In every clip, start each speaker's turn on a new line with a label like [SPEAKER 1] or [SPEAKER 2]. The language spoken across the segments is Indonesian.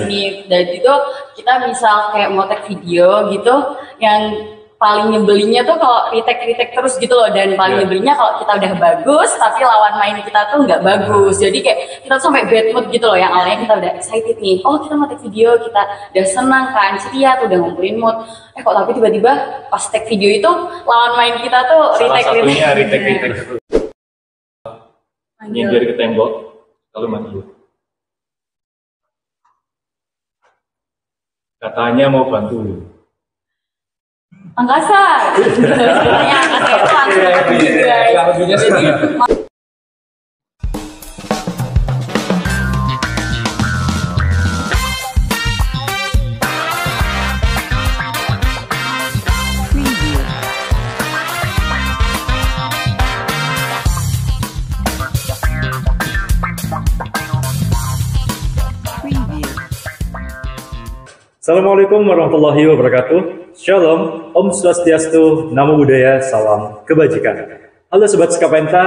[SPEAKER 1] sini. Dan itu kita misal kayak mau tag video gitu, yang paling nyebelinnya tuh kalau retake terus gitu loh, dan paling nyebelinnya kalau kita udah bagus tapi lawan main kita tuh nggak bagus, jadi kayak kita tuh sampai bad mood gitu loh. Yang awalnya kita udah excited nih, oh kita mau take video, kita udah senang kan, ceria tuh udah ngumpulin mood, kok tapi tiba-tiba pas take video itu lawan main kita tuh retake
[SPEAKER 2] terus. Nyindir ke tembok lalu maju. Katanya mau bantu
[SPEAKER 1] angkasa. Ceritanya angkasa itu langsung juga.
[SPEAKER 3] Assalamualaikum warahmatullahi wabarakatuh. Shalom, Om Swastiastu, Namo Buddhaya, Salam Kebajikan. Halo Sobat Skapenta,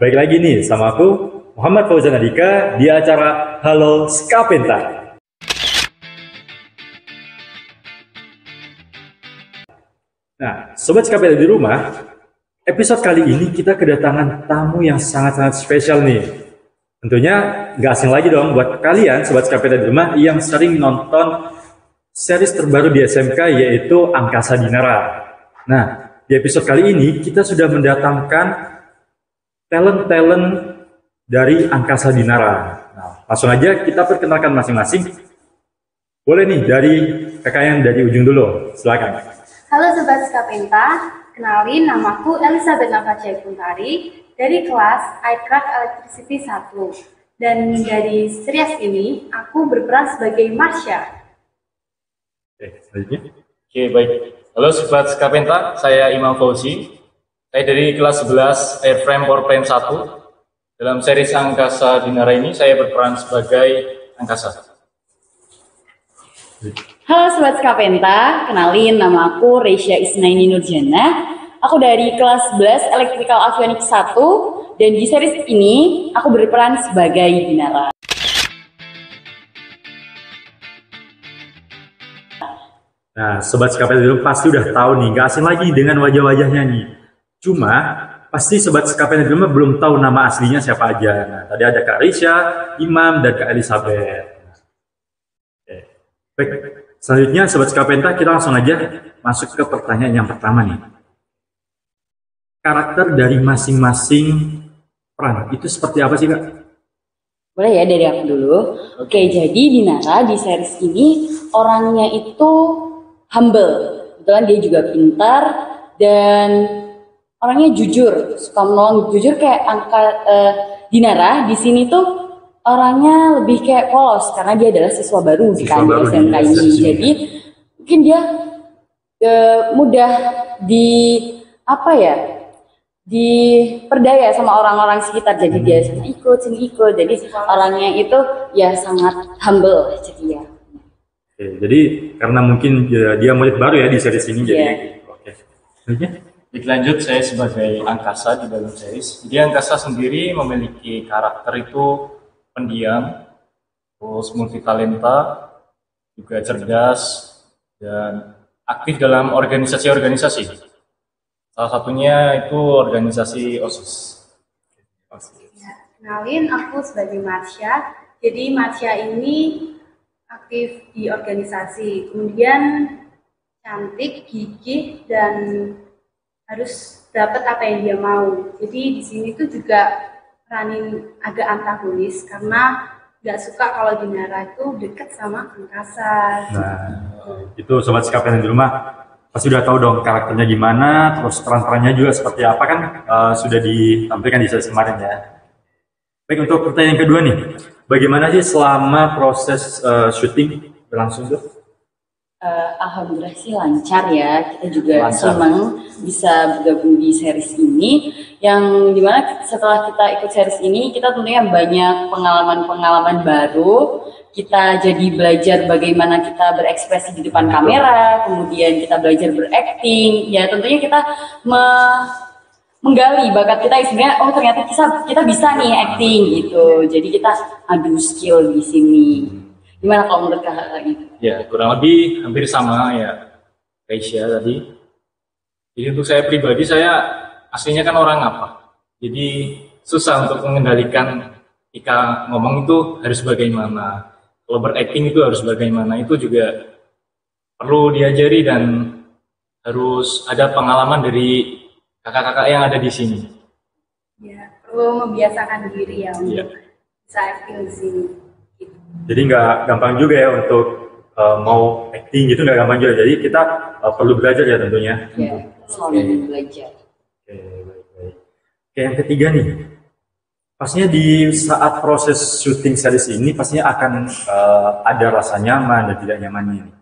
[SPEAKER 3] balik lagi nih sama aku, Muhammad Fauzan Adika, di acara Halo Skapenta. Nah, Sobat Skapenta di rumah, episode kali ini kita kedatangan tamu yang sangat-sangat spesial nih. Tentunya nggak asing lagi dong buat kalian Sobat Skapenta di rumah yang sering nonton series terbaru di SMK, yaitu Angkasa Dinara. Nah, di episode kali ini kita sudah mendatangkan talent-talent dari Angkasa Dinara. Nah, langsung aja kita perkenalkan masing-masing. Boleh nih dari kakak yang dari ujung dulu, silakan.
[SPEAKER 4] Halo Sobat Skapenta, kenalin namaku Elizabeth Nafajai Puntari dari kelas Aircraft Electricity 1. Dan dari series ini, aku berperan sebagai Marsha.
[SPEAKER 2] Oke, baik. Halo Sobat Skapenta, saya Imam Fauzi. Saya dari kelas 11 Airframe Powerplane 1. Dalam series Angkasa Dinara ini saya berperan sebagai Angkasa.
[SPEAKER 1] Halo Sobat Skapenta, kenalin nama aku Reisha Isnaini Nurjana. Aku dari kelas 11 Electrical Avionics 1, dan di series ini aku berperan sebagai Dinara.
[SPEAKER 3] Nah, Sobat Skapenta dulu pasti udah tahu nih, gak asing lagi dengan wajah-wajahnya nih. Cuma, pasti Sobat Skapenta dulu belum tahu nama aslinya siapa aja. Nah, tadi ada Kak Reisha, Imam, dan Kak Elizabeth. Oke. Baik, selanjutnya Sobat Skapenta kita langsung aja masuk ke pertanyaan yang pertama nih. Karakter dari masing-masing peran, itu seperti apa sih Kak?
[SPEAKER 1] Boleh ya dari aku dulu. Oke, jadi Dinara di series ini orangnya itu humble, kebetulan dia juga pintar dan orangnya jujur, suka menolong, jujur kayak Dinara di sini tuh orangnya lebih kayak polos karena dia adalah siswa baru di SMK ini. Jadi mungkin dia mudah diperdaya sama orang-orang sekitar, jadi dia sini ikut, jadi orangnya itu ya sangat humble ceria.
[SPEAKER 3] Oke, jadi karena mungkin dia murid baru ya di series ini, jadi oke.
[SPEAKER 2] Lanjut, saya sebagai Angkasa di dalam series. Jadi Angkasa sendiri memiliki karakter itu pendiam, terus multitalenta, juga cerdas, dan aktif dalam organisasi-organisasi. Salah satunya itu organisasi OSIS.
[SPEAKER 4] Ya, kenalin aku sebagai Marsha. Jadi Marsha ini aktif di organisasi, kemudian cantik, gigih, dan harus dapat apa yang dia mau. Jadi di sini tuh juga peranin agak antagonis karena nggak suka kalau Dinara itu deket sama Angkasa.
[SPEAKER 3] Nah, itu Sobat Skapenta di rumah pasti udah tahu dong karakternya gimana, terus peran-perannya juga seperti apa kan, sudah ditampilkan di series kemarin ya. Baik, untuk pertanyaan yang kedua nih, bagaimana sih selama proses syuting berlangsung tuh?
[SPEAKER 1] Alhamdulillah sih lancar ya, kita juga senang bisa bergabung di series ini, yang dimana setelah kita ikut series ini kita tentunya banyak pengalaman-pengalaman baru, kita jadi belajar bagaimana kita berekspresi di depan kamera, kemudian kita belajar berakting, ya tentunya kita menggali bakat kita sebenarnya, oh ternyata kita bisa nih acting gitu, jadi kita adu skill di sini. Gimana kalau menurut kakak lagi?
[SPEAKER 2] Ya, kurang lebih hampir sama ya Keisha tadi. Jadi untuk saya pribadi, saya aslinya kan orang apa. Jadi susah untuk mengendalikan ketika ngomong itu harus bagaimana. Kalau berakting itu harus bagaimana. Itu juga perlu diajari dan harus ada pengalaman dari kakak-kakak yang ada di sini.
[SPEAKER 4] Ya, perlu membiasakan diri ya untuk
[SPEAKER 2] Iya.
[SPEAKER 4] bisa acting di sini.
[SPEAKER 3] Jadi nggak gampang juga ya untuk mau acting gitu, nggak gampang juga. Jadi kita perlu belajar ya tentunya.
[SPEAKER 1] Ya, selalu belajar.
[SPEAKER 3] Oke, baik-baik. Oke, yang ketiga nih, pastinya di saat proses syuting series ini pastinya akan ada rasa nyaman dan tidak nyamannya nih.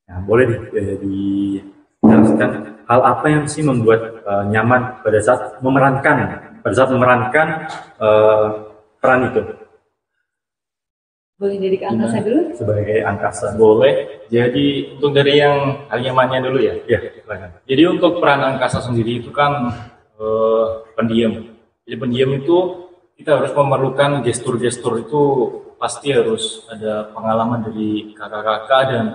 [SPEAKER 3] Nah, boleh dijelaskan hal apa yang sih membuat nyaman pada saat memerankan peran itu
[SPEAKER 1] Boleh dari Kak Angkasa dulu?
[SPEAKER 3] sebagai angkasa.
[SPEAKER 2] Boleh. Jadi untuk dari yang hal nyamannya dulu ya.
[SPEAKER 3] Ya, silakan.
[SPEAKER 2] Jadi untuk peran angkasa sendiri itu kan pendiam. Jadi pendiam itu kita harus memerlukan gestur-gestur itu pasti harus ada pengalaman dari kakak-kakak dan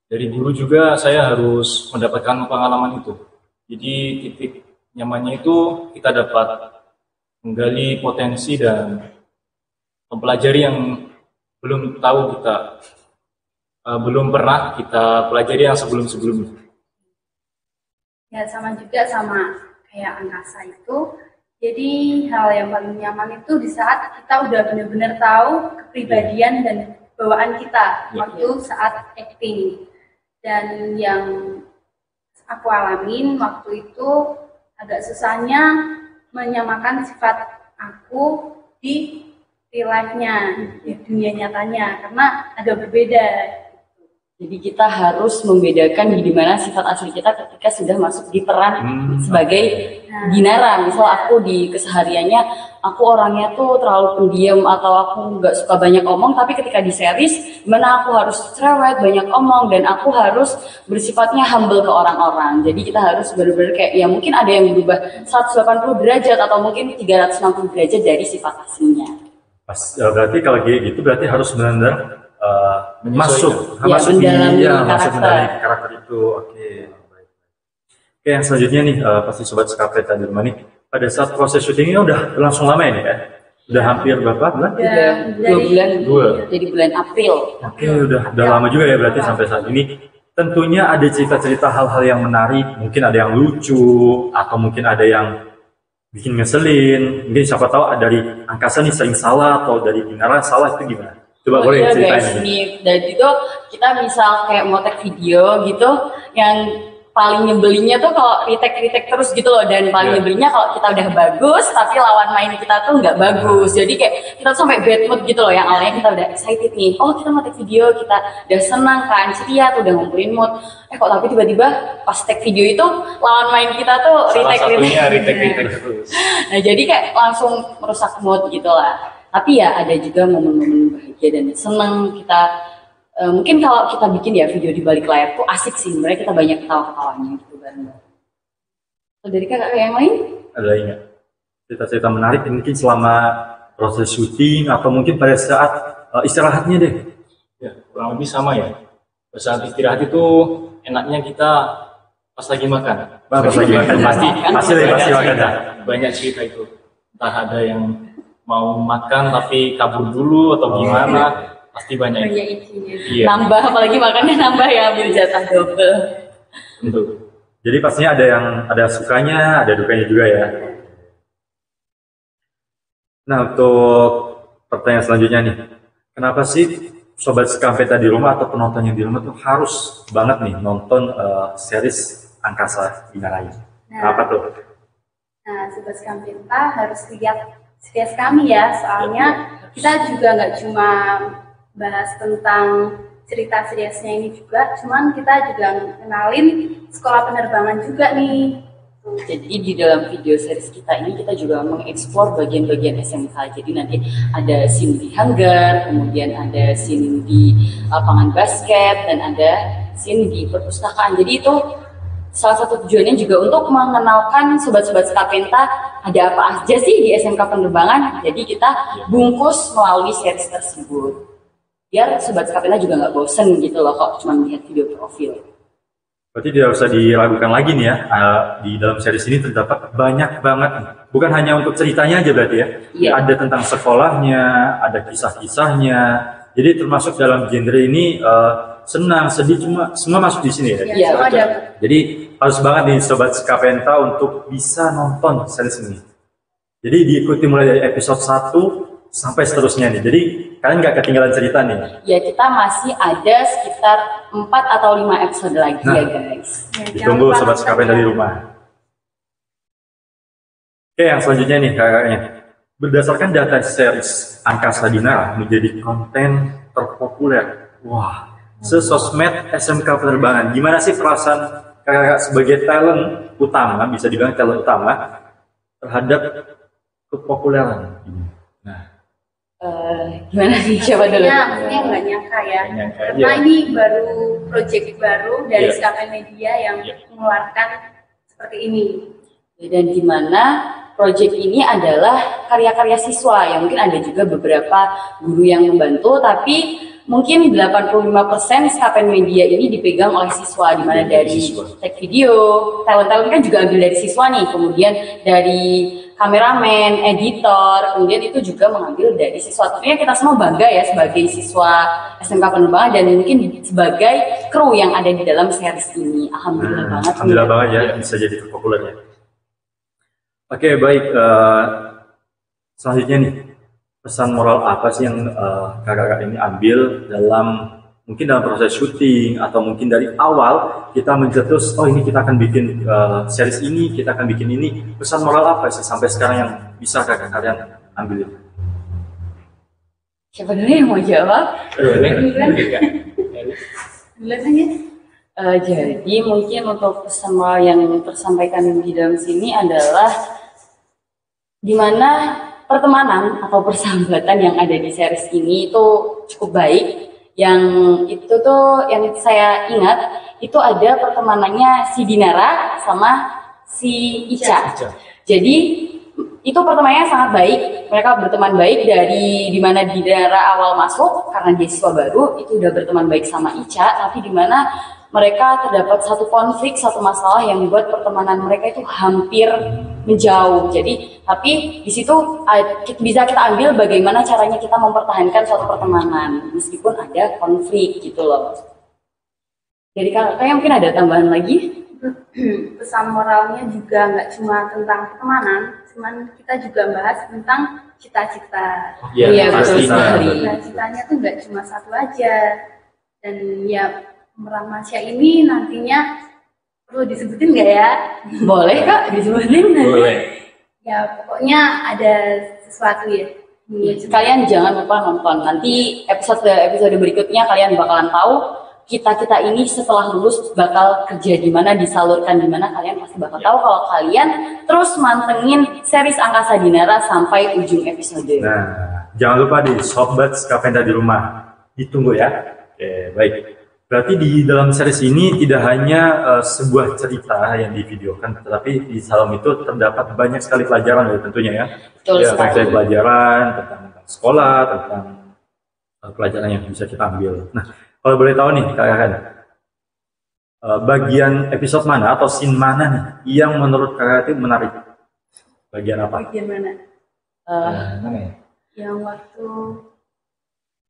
[SPEAKER 2] dari guru juga saya harus mendapatkan pengalaman itu. Jadi titik nyamannya itu kita dapat menggali potensi dan mempelajari yang belum tahu kita, belum pernah kita pelajari yang sebelum-sebelumnya.
[SPEAKER 4] Ya, sama juga sama kayak angkasa itu. Jadi hal yang paling nyaman itu di saat kita udah benar-benar tahu kepribadian dan bawaan kita waktu saat acting. Dan yang aku alamin waktu itu agak susahnya menyamakan sifat aku di real life-nya, di dunia nyatanya, karena agak berbeda.
[SPEAKER 1] Jadi kita harus membedakan di mana sifat asli kita ketika sudah masuk di peran sebagai Dinara. Misal aku di kesehariannya, aku orangnya tuh terlalu pendiam atau aku nggak suka banyak omong, tapi ketika di series, dimana aku harus cerewet, banyak omong, dan aku harus bersifatnya humble ke orang-orang. Jadi kita harus benar-benar kayak, ya mungkin ada yang berubah 180 derajat atau mungkin 360 derajat dari sifat aslinya.
[SPEAKER 3] Berarti kalau gitu berarti harus benar-benar masuk
[SPEAKER 1] mendalami
[SPEAKER 3] mendalami karakter itu. Oke, baik. Oke, yang selanjutnya nih pasti sobat Skapeta di rumah nih, pada saat proses syutingnya udah berlangsung lama ini ya? Udah hampir berapa bulan?
[SPEAKER 1] Udah 2 bulan, jadi bulan April.
[SPEAKER 3] Oke, udah lama juga ya berarti sampai saat ini. Tentunya ada cerita-cerita hal-hal yang menarik, mungkin ada yang lucu atau mungkin ada yang bikin ngeselin. Mungkin siapa tahu dari angkasa nih sering salah atau dari Dinara salah, itu gimana? Coba boleh
[SPEAKER 1] Iya
[SPEAKER 3] ceritain.
[SPEAKER 1] guys, nih dari itu kita misal kayak mau tag video gitu, yang paling nyebelinnya tuh kalau retake terus gitu loh, dan paling nyebelinnya kalau kita udah bagus tapi lawan main kita tuh nggak bagus. Jadi kayak kita tuh sampai bad mood gitu loh, yang awalnya kita udah excited nih, oh kita mau tag video, kita udah senang kan, ceria tuh udah ngumpulin mood, kok tapi tiba-tiba pas tag video itu lawan main kita tuh
[SPEAKER 2] Salah satunya retake
[SPEAKER 1] terus. Nah jadi kayak langsung merusak mood gitu lah. Tapi ya ada juga momen-momen bahagia dan senang kita. Mungkin kalau kita bikin ya video di balik layar tuh asik sih, sebenarnya kita banyak ketawa-ketawanya gitu bareng-bareng. Dari kakak yang lain?
[SPEAKER 3] Ada ingat cerita-cerita menarik mungkin selama proses syuting atau mungkin pada saat istirahatnya deh?
[SPEAKER 2] Ya, kurang lebih sama ya. Pada saat istirahat itu enaknya kita pas lagi makan.
[SPEAKER 3] Pas lagi makan pasti makan dah.
[SPEAKER 2] Banyak cerita itu. Entah ada yang mau makan tapi kabur dulu atau gimana, pasti banyak.
[SPEAKER 4] Banyak isinya.
[SPEAKER 2] Iya.
[SPEAKER 1] Nambah, apalagi makannya nambah ya, ambil jatah double.
[SPEAKER 2] Untuk
[SPEAKER 3] Jadi pastinya ada sukanya, ada dukanya juga ya. Nah, untuk pertanyaan selanjutnya nih, kenapa sih sobat Skapeta di rumah atau penontonnya di rumah tuh harus banget nih nonton series Angkasa Dinara ini? Kenapa tuh?
[SPEAKER 4] Nah, sobat Skapeta harus lihat series kami ya, soalnya kita juga nggak cuma bahas tentang cerita seriesnya ini juga, cuman kita juga kenalin sekolah penerbangan juga nih.
[SPEAKER 1] Jadi di dalam video series kita ini kita juga mengeksplor bagian-bagian SMK. Jadi nanti ada scene di hanggar, kemudian ada scene di lapangan basket, dan ada scene di perpustakaan. Jadi itu salah satu tujuannya juga untuk mengenalkan sobat-sobat Skapenta ada apa aja sih di SMK penerbangan. Jadi kita bungkus melalui series tersebut. biar sobat Skapenda juga nggak bosen gitu loh kok cuma melihat video profil.
[SPEAKER 3] Berarti tidak usah diragukan lagi nih ya, di dalam series ini terdapat banyak banget nih. Bukan hanya untuk ceritanya aja berarti ya,
[SPEAKER 1] Iya.
[SPEAKER 3] ada tentang sekolahnya, ada kisah-kisahnya. Jadi termasuk dalam genre ini senang, sedih, semua masuk di sini ya.
[SPEAKER 1] Iya,
[SPEAKER 4] semua ada.
[SPEAKER 3] Jadi harus banget nih Sobat Skapenta untuk bisa nonton series ini. Jadi diikuti mulai dari episode 1 sampai seterusnya nih. Jadi kalian nggak ketinggalan cerita nih.
[SPEAKER 1] Ya kita masih ada sekitar 4 atau 5 episode lagi ya guys.
[SPEAKER 4] Ya,
[SPEAKER 3] Ditunggu
[SPEAKER 4] jangan lupa
[SPEAKER 3] Sobat Skapenta di rumah. Oke, yang selanjutnya nih kakaknya. Berdasarkan data series Angkasa Dinara menjadi konten terpopuler. Wah, sesosmed SMK penerbangan. Gimana sih perasaan kakak sebagai talent utama, bisa dibilang talent utama terhadap kepopuleran ini? Nah,
[SPEAKER 1] Gimana sih siapa dulu?
[SPEAKER 4] Maksudnya nggak nyangka ya.
[SPEAKER 2] Nggak nyangka
[SPEAKER 4] Karena
[SPEAKER 2] aja.
[SPEAKER 4] ini baru project baru dari
[SPEAKER 2] Iya.
[SPEAKER 4] Skapen Media yang mengeluarkan seperti ini.
[SPEAKER 1] Dan di mana project ini adalah karya-karya siswa yang mungkin ada juga beberapa guru yang membantu, tapi mungkin 85% Skapen Media ini dipegang oleh siswa, di mana dari take video, talent-talent kan juga ambil dari siswa nih, kemudian dari kameramen, editor, kemudian itu juga mengambil dari siswa. Tentunya kita semua bangga ya sebagai siswa SMK Penerbangan dan mungkin sebagai kru yang ada di dalam series ini. Alhamdulillah banget.
[SPEAKER 3] alhamdulillah banget ya bisa jadi terpopuler ya. Oke, baik. Selanjutnya nih, pesan moral apa sih yang kakak-kakak ini ambil mungkin dalam proses syuting atau mungkin dari awal kita mencetus, oh ini kita akan bikin series ini, kita akan bikin ini. Pesan moral apa sih sampai sekarang yang bisa kakak kalian ambil?
[SPEAKER 1] Siapa dulu yang mau jawab?
[SPEAKER 4] Duluan aja.
[SPEAKER 1] Jadi mungkin untuk pesan moral yang tersampaikan di dalam sini adalah dimana pertemanan atau persahabatan yang ada di series ini itu cukup baik. Yang itu tuh yang saya ingat itu ada pertemanannya si Dinara sama si Ica. Jadi itu pertemanannya sangat baik. Mereka berteman baik dari dimana Dinara awal masuk karena dia siswa baru itu udah berteman baik sama Ica, tapi dimana mereka terdapat satu konflik, satu masalah yang membuat pertemanan mereka itu hampir menjauh. Jadi, tapi di situ bisa kita ambil bagaimana caranya kita mempertahankan suatu pertemanan meskipun ada konflik gitu loh. Jadi kayaknya mungkin ada tambahan lagi.
[SPEAKER 4] Pesan moralnya juga nggak cuma tentang pertemanan, cuman kita juga bahas tentang cita-cita.
[SPEAKER 1] Iya, betul
[SPEAKER 3] pasti.
[SPEAKER 1] sekali.
[SPEAKER 4] Cita-citanya tuh nggak cuma satu aja. Dan ya Pemeran Masya ini nantinya perlu disebutin nggak ya?
[SPEAKER 1] Boleh Kak disebutin?
[SPEAKER 2] Boleh.
[SPEAKER 4] Ya pokoknya ada sesuatu ya.
[SPEAKER 1] Kalian jangan lupa nonton. Nanti episode berikutnya kalian bakalan tahu kita ini setelah lulus bakal kerja di mana, disalurkan di mana, kalian pasti bakal tahu kalau kalian terus mantengin series Angkasa Dinara sampai ujung episode.
[SPEAKER 3] Nah, jangan lupa di Sobat Skapenda di rumah. Ditunggu ya. Oke, baik. Berarti di dalam series ini tidak hanya sebuah cerita yang divideokan, tetapi di dalam itu terdapat banyak sekali pelajaran ya tentunya ya.
[SPEAKER 1] Betul
[SPEAKER 3] Ya,
[SPEAKER 1] sekali.
[SPEAKER 3] pelajaran tentang sekolah, tentang pelajaran yang bisa kita ambil. Nah, kalau boleh tahu nih kakak, bagian episode mana atau scene mana nih yang menurut kakak itu menarik? Bagian apa?
[SPEAKER 4] Bagian mana?
[SPEAKER 2] Mana ya?
[SPEAKER 4] Yang waktu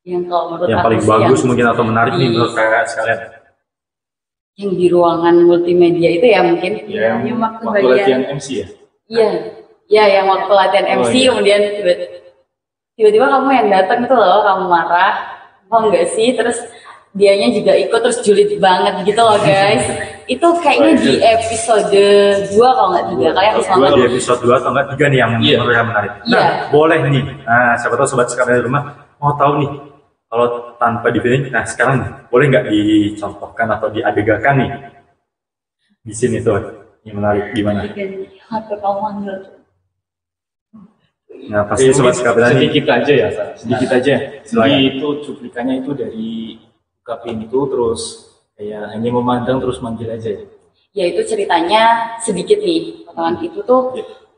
[SPEAKER 1] Yang kalau menurut
[SPEAKER 3] Yang
[SPEAKER 1] aku
[SPEAKER 3] paling
[SPEAKER 1] sih
[SPEAKER 3] bagus
[SPEAKER 1] yang
[SPEAKER 3] mungkin atau menarik nih
[SPEAKER 1] di-
[SPEAKER 3] menurut kakak sekalian?
[SPEAKER 1] yang di ruangan multimedia itu ya mungkin.
[SPEAKER 4] yang waktu
[SPEAKER 2] Waktu
[SPEAKER 4] bagian
[SPEAKER 2] latihan MC ya?
[SPEAKER 1] Iya, iya yang waktu latihan
[SPEAKER 2] Oh,
[SPEAKER 1] MC
[SPEAKER 2] iya.
[SPEAKER 1] kemudian tiba-tiba kamu yang datang itu loh, kamu marah, oh enggak sih, terus dianya juga ikut terus julid banget gitu loh guys. Itu kayaknya di episode 2 kalau nggak 3, kalian harus
[SPEAKER 3] Dua
[SPEAKER 1] nonton.
[SPEAKER 3] di episode 2 atau enggak 3 nih yang
[SPEAKER 2] Iya.
[SPEAKER 3] menurut saya menarik.
[SPEAKER 1] Iya.
[SPEAKER 3] Nah, boleh nih. Nah, siapa tahu sobat sekalian di rumah mau tahu nih. Kalau tanpa di-video, nah sekarang boleh nggak dicontohkan atau diadegakan nih di sini tuh yang menarik gimana?
[SPEAKER 4] bagian
[SPEAKER 1] Apa kamu manggil?
[SPEAKER 3] Nah, pasti sobat sekalian nih.
[SPEAKER 2] sedikit aja ya, Sa. Sedikit aja.
[SPEAKER 3] silakan.
[SPEAKER 2] Jadi itu cuplikannya itu dari buka pintu terus kayak hanya memandang terus manggil aja.
[SPEAKER 1] Ya itu ceritanya sedikit nih potongan itu tuh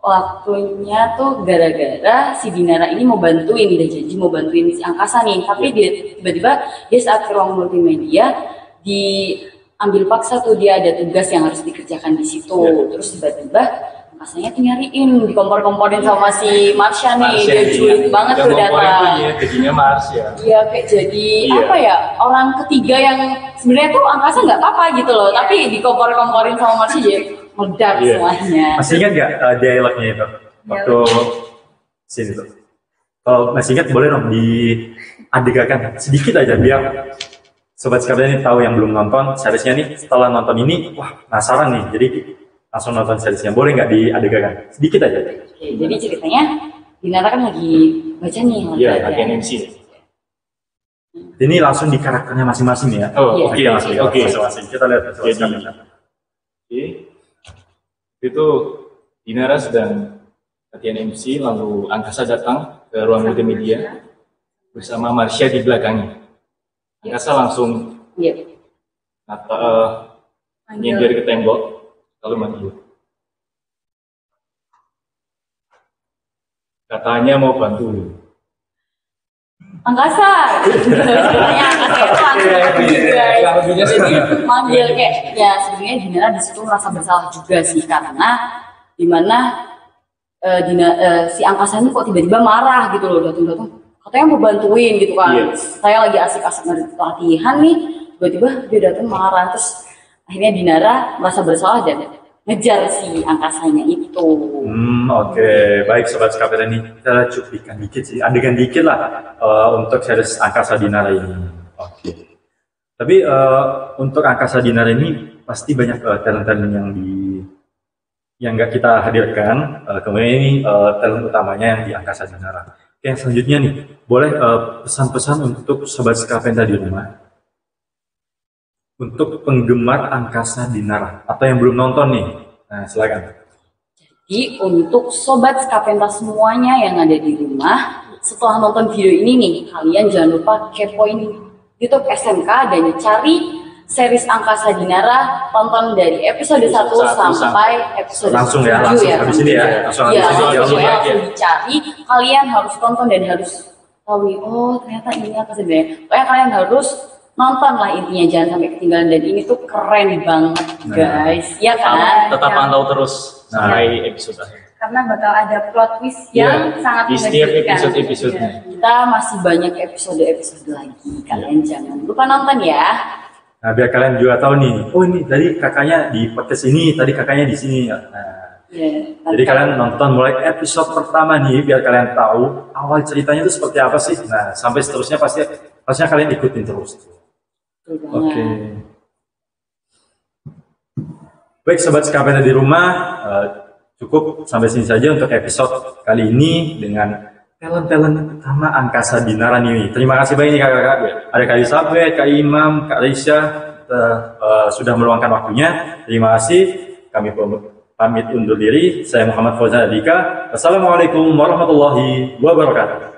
[SPEAKER 1] waktunya tuh gara-gara si Dinara ini mau bantuin, udah janji mau bantuin si Angkasa nih, tapi dia tiba-tiba dia saat ke ruang multimedia diambil paksa tuh, dia ada tugas yang harus dikerjakan di situ, terus tiba-tiba Angkasanya tuh nyariin, dikompor-komporin sama si Marsha nih, dia culik banget tuh datang.
[SPEAKER 2] Jadinya Marsha.
[SPEAKER 1] Iya kayak jadi apa ya, orang ketiga yang sebenarnya tuh Angkasa nggak apa-apa gitu loh, tapi dikompor-komporin sama Marsha jadi meledak semuanya.
[SPEAKER 3] Masih ingat nggak dialognya itu waktu sini tuh? Kalau masih ingat boleh dong diadegakan sedikit aja biar sobat sekalian ini tahu yang belum nonton seriesnya nih, setelah nonton ini wah penasaran nih, jadi langsung nonton seriesnya. Boleh nggak diadegakan sedikit aja?
[SPEAKER 1] Oke, jadi ceritanya Dinara kan lagi baca nih,
[SPEAKER 2] latihan MC.
[SPEAKER 3] Ini langsung di karakternya masing-masing ya.
[SPEAKER 2] Oke.
[SPEAKER 3] Masing-masing. Kita lihat sobat sekalian.
[SPEAKER 2] Itu Dinara sedang latihan MC, lalu Angkasa datang ke ruang multimedia bersama Marsha di belakangnya. Angkasa langsung nyindir ke tembok, lalu maju. Katanya mau bantu.
[SPEAKER 1] Angkasa, ceritanya Angkasa itu langsung jadi manggil kayak ya sebenarnya Dinara di situ merasa bersalah juga sih, karena dimana si Angkasa ini kok tiba-tiba marah gitu loh, datang-datang katanya mau bantuin gitu kan, saya lagi asik-asik latihan nih, tiba-tiba dia datang marah, terus akhirnya Dinara merasa bersalah dan ngejar si Angkasanya itu.
[SPEAKER 3] Oke. Baik sobat SKPD ini kita cuplikan dikit sih, adegan dikit lah untuk series Angkasa Dinara ini. Oke. Tapi untuk Angkasa Dinara ini pasti banyak talent-talent yang nggak kita hadirkan. Kemudian ini talent utamanya yang di Angkasa Dinara. Oke, yang selanjutnya nih, boleh pesan-pesan untuk sobat SKPD di rumah. Untuk penggemar Angkasa Dinara atau yang belum nonton nih, nah silakan.
[SPEAKER 1] Jadi untuk sobat Skapenta semuanya yang ada di rumah, setelah nonton video ini nih, kalian jangan lupa kepoin YouTube SMK dan cari series Angkasa Dinara, tonton dari episode 1 sampai episode 7
[SPEAKER 3] langsung habis ini ya. Langsung
[SPEAKER 1] dicari, kalian harus tonton dan harus tahu nih, oh ternyata ini Angkasa Dinara. Pokoknya kalian harus nonton lah intinya, jangan sampai ketinggalan, dan ini tuh keren banget guys, ya kan?
[SPEAKER 2] Tetap pantau terus sampai episode akhir.
[SPEAKER 4] Karena bakal ada plot twist yang sangat
[SPEAKER 2] di setiap
[SPEAKER 4] mengejutkan.
[SPEAKER 2] episode-episodenya.
[SPEAKER 1] Kita masih banyak episode-episode lagi, kalian jangan lupa nonton ya.
[SPEAKER 3] Nah biar kalian juga tahu nih, oh ini tadi kakaknya di podcast ini, tadi kakaknya di sini. Nah, jadi kalian nonton mulai episode pertama nih biar kalian tahu awal ceritanya itu seperti apa sih. Nah sampai seterusnya pastinya kalian ikutin terus. Oke. Baik sobat SKPD di rumah, cukup sampai sini saja untuk episode kali ini dengan talent-talent utama Angkasa Dinara nih. Terima kasih banyak nih kakak-kakak. Ada Kak Elizabeth, Kak Imam, Kak Reisha sudah meluangkan waktunya. Terima kasih. Kami pamit undur diri. Saya Muhammad Fauzan Adika. Wassalamualaikum warahmatullahi wabarakatuh.